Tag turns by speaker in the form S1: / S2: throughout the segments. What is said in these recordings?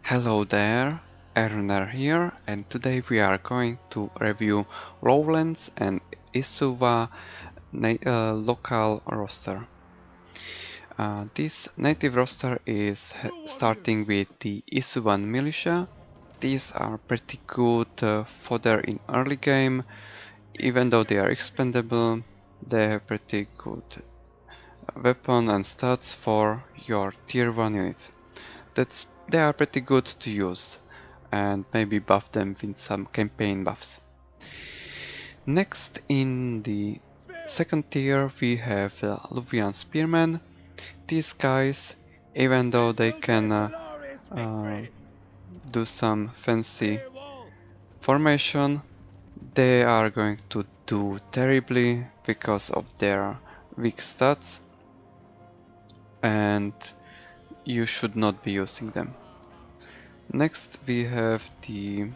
S1: Hello there, Erner here, and today we are going to review Lowlands and Isuwa local roster. This native roster is starting with the Isuwan militia. These are pretty good fodder in early game, even though they are expendable. They have pretty good weapon and stats for your tier 1 unit. They are pretty good to use and maybe buff them with some campaign buffs. Next in the second tier we have the Luvian Spearmen. These guys, even though they can do some fancy formation, they are going to do terribly because of their weak stats, and you should not be using them. Next we have the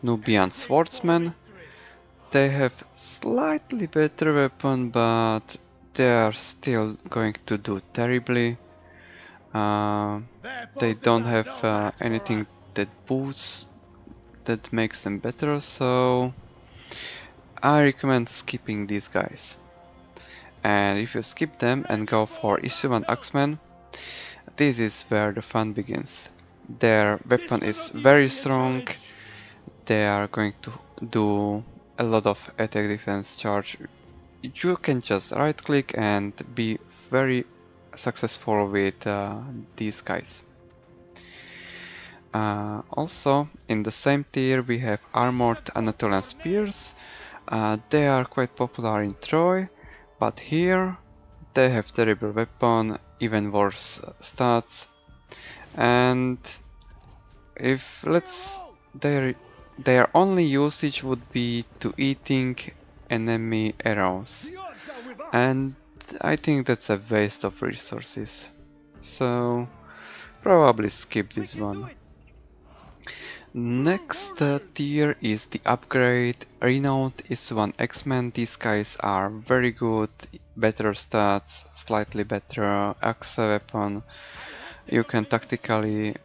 S1: Nubian Swordsmen. They have slightly better weapon, but they are still going to do terribly. They don't have anything that boosts, that makes them better, so I recommend skipping these guys. And if you skip them and go for Isuwan Axemen, this is where the fun begins. Their weapon is very strong. They are going to do a lot of attack, defense, charge. You can just right click and be very successful with these guys. Also in the same tier we have armored Anatolian spears. They are quite popular in Troy, but here they have terrible weapon, even worse stats, and if their only usage would be to eating enemy arrows, and I think that's a waste of resources, so probably skip this one. Next tier is the upgrade Renowned Isuwan X-Men. These guys are very good, better stats, slightly better axe weapon. You can tactically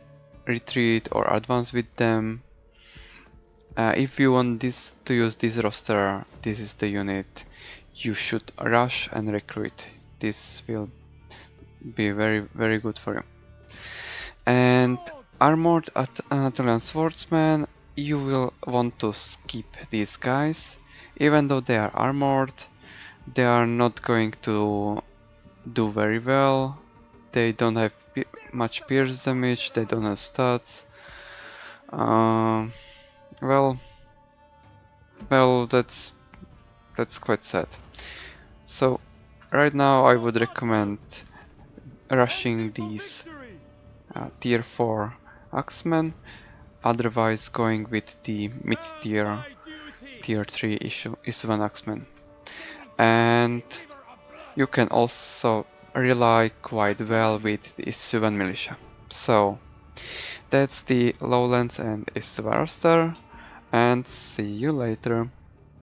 S1: retreat or advance with them. If you want to use this roster, this is the unit you should rush and recruit. This will be very good for you. And Armored Anatolian Swordsman, you will want to skip these guys. Even though they are armored, they are not going to do very well. They don't have much pierce damage, they don't have stats. Well, that's quite sad. So right now I would recommend rushing these tier 4 Axemen, otherwise going with the mid-tier tier 3 Isuwan Axemen. And you can also rely quite well with the Isuwan militia. So that's the Lowlands and Isuwa roster, and see you later.